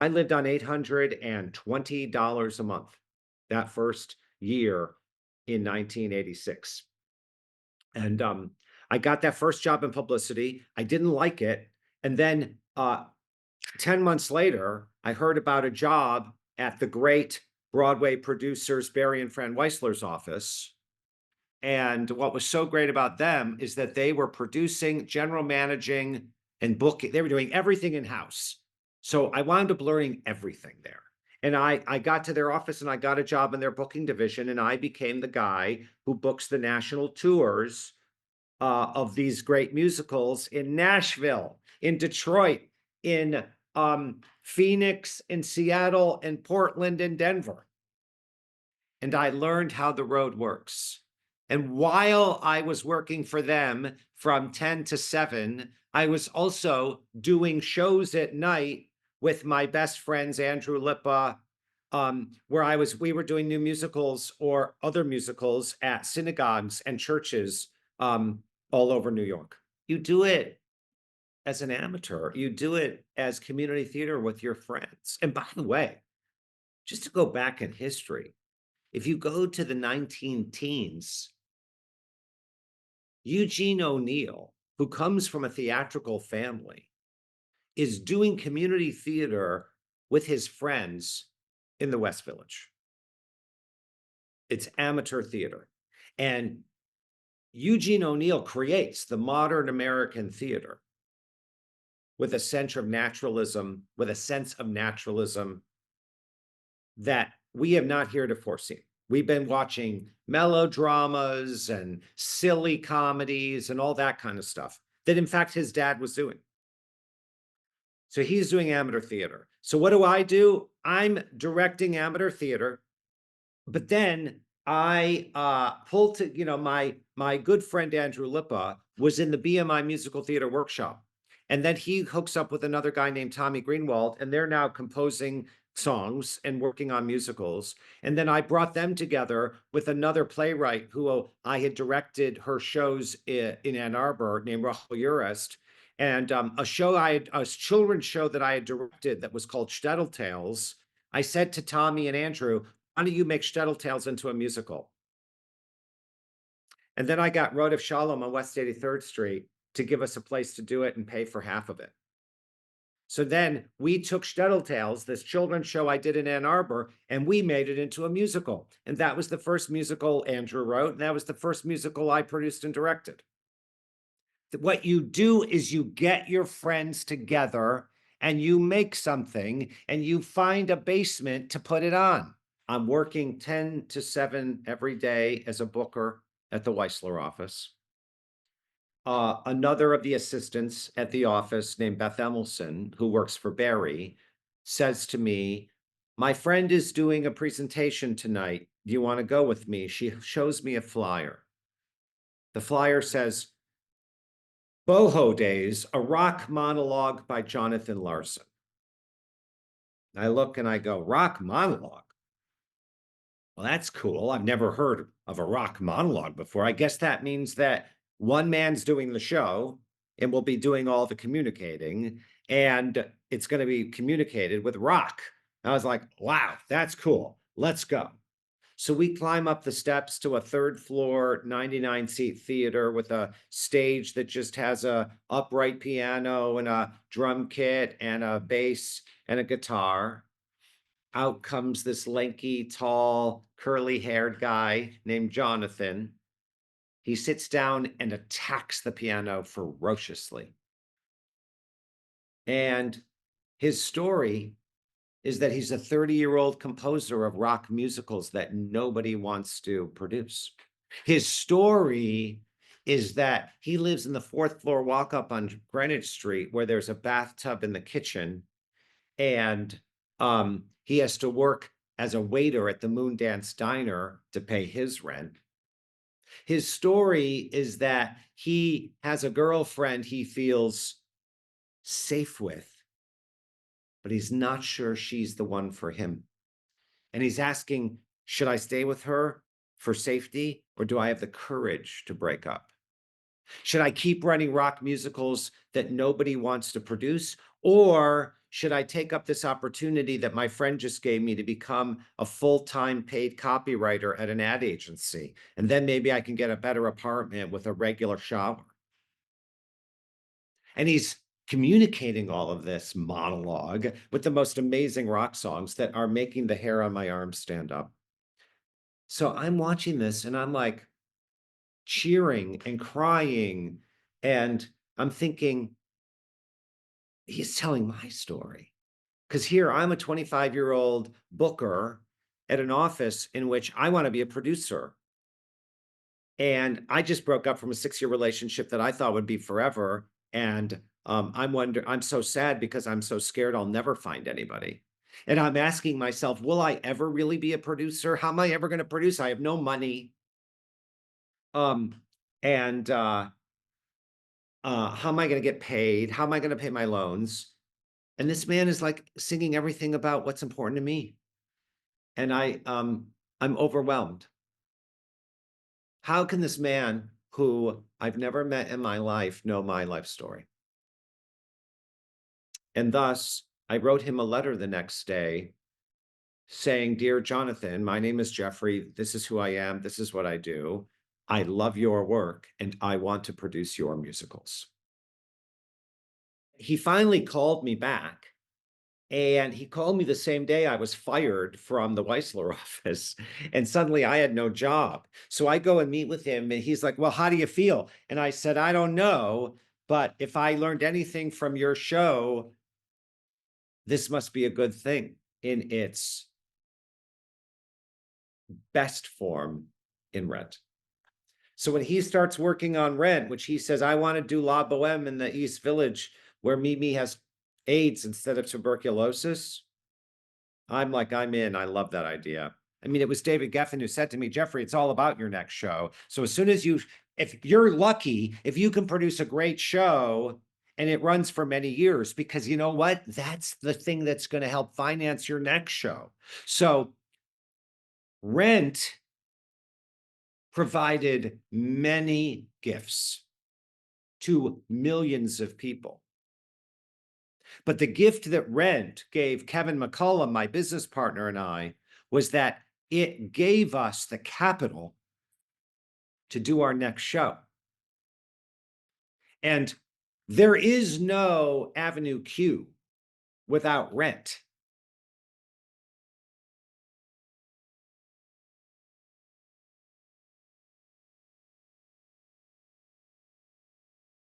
I lived on $820 a month that first year in 1986. And I got that first job in publicity. I didn't like it. And then 10 months later, I heard about a job at the great Broadway producers, Barry and Fran Weissler's office. And what was so great about them is that they were producing, general managing, and booking. They were doing everything in house. So I wound up learning everything there. And I got to their office and I got a job in their booking division. And I became the guy who books the national tours of these great musicals in Nashville, in Detroit, in Phoenix, in Seattle, and Portland, and Denver. And I learned how the road works. And while I was working for them from 10 to 7, I was also doing shows at night with my best friends, Andrew Lippa, where we were doing new musicals or other musicals at synagogues and churches all over New York. You do it as an amateur, you do it as community theater with your friends. And by the way, just to go back in history, if you go to the 19 teens, Eugene O'Neill, who comes from a theatrical family, is doing community theater with his friends in the West Village. It's amateur theater. And Eugene O'Neill creates the modern American theater with a sense of naturalism, that we have not heretofore seen. We've been watching melodramas and silly comedies and all that kind of stuff that, in fact, his dad was doing. So he's doing amateur theater. So what do? I'm directing amateur theater, but then I pulled to, my good friend Andrew Lippa was in the BMI musical theater workshop. And then he hooks up with another guy named Tommy Greenwald, and they're now composing songs and working on musicals. And then I brought them together with another playwright who I had directed her shows in Ann Arbor, named Rachel Urest. And a children's show that I had directed that was called Shtetl Tales. I said to Tommy and Andrew, why don't you make Shtetl Tales into a musical? And then I got Rodef Shalom on West 83rd Street to give us a place to do it and pay for half of it. So then we took Shtetl Tales, this children's show I did in Ann Arbor, and we made it into a musical. And that was the first musical Andrew wrote, and that was the first musical I produced and directed. What you do is you get your friends together and you make something and you find a basement to put it on. I'm working 10 to 7 every day as a booker at the Weissler office. Another of the assistants at the office named Beth Emelson, who works for Barry, says to me, my friend is doing a presentation tonight. Do you want to go with me? She shows me a flyer. The flyer says, Boho Days, a rock monologue by Jonathan Larson. I look and I go, rock monologue? Well, that's cool. I've never heard of a rock monologue before. I guess that means that one man's doing the show and will be doing all the communicating, and it's going to be communicated with rock. I was like, wow, that's cool. Let's go. So we climb up the steps to a 3rd floor, 99-seat theater with a stage that just has a upright piano and a drum kit and a bass and a guitar. Out comes this lanky, tall, curly-haired guy named Jonathan. He sits down and attacks the piano ferociously. And his story is that he's a 30-year-old composer of rock musicals that nobody wants to produce. His story is that he lives in the 4th floor walk-up on Greenwich Street where there's a bathtub in the kitchen, and he has to work as a waiter at the Moondance Diner to pay his rent. His story is that he has a girlfriend he feels safe with, but he's not sure she's the one for him. And he's asking, should I stay with her for safety, or do I have the courage to break up? Should I keep running rock musicals that nobody wants to produce, or should I take up this opportunity that my friend just gave me to become a full-time paid copywriter at an ad agency? And then maybe I can get a better apartment with a regular shower. And he's communicating all of this monologue with the most amazing rock songs that are making the hair on my arm stand up. So I'm watching this and I'm like cheering and crying. And I'm thinking, he's telling my story. Because here I'm a 25-year-old booker at an office in which I want to be a producer. And I just broke up from a 6-year relationship that I thought would be forever. And I'm so sad because I'm so scared I'll never find anybody. And I'm asking myself, will I ever really be a producer? How am I ever going to produce? I have no money. Um, and how am I going to get paid? How am I going to pay my loans? And this man is like singing everything about what's important to me. And I'm overwhelmed. How can this man who I've never met in my life know my life story? And thus, I wrote him a letter the next day saying, "Dear Jonathan, my name is Jeffrey. This is who I am. This is what I do. I love your work and I want to produce your musicals." He finally called me back. And he called me the same day I was fired from the Weisler office, and suddenly I had no job. So I go and meet with him, and he's like, "Well, how do you feel?" And I said, "I don't know, but if I learned anything from your show, this must be a good thing in its best form in Rent." So when he starts working on Rent, which he says, "I want to do La Boheme in the East Village where Mimi has AIDS instead of tuberculosis," I'm like, I'm in. I love that idea. I mean, it was David Geffen who said to me, "Jeffrey, it's all about your next show. So as soon as if you're lucky, if you can produce a great show and it runs for many years, because you know what? That's the thing that's going to help finance your next show." So Rent provided many gifts to millions of people. But the gift that Rent gave Kevin McCullum, my business partner, and I was that it gave us the capital to do our next show. And there is no Avenue Q without Rent.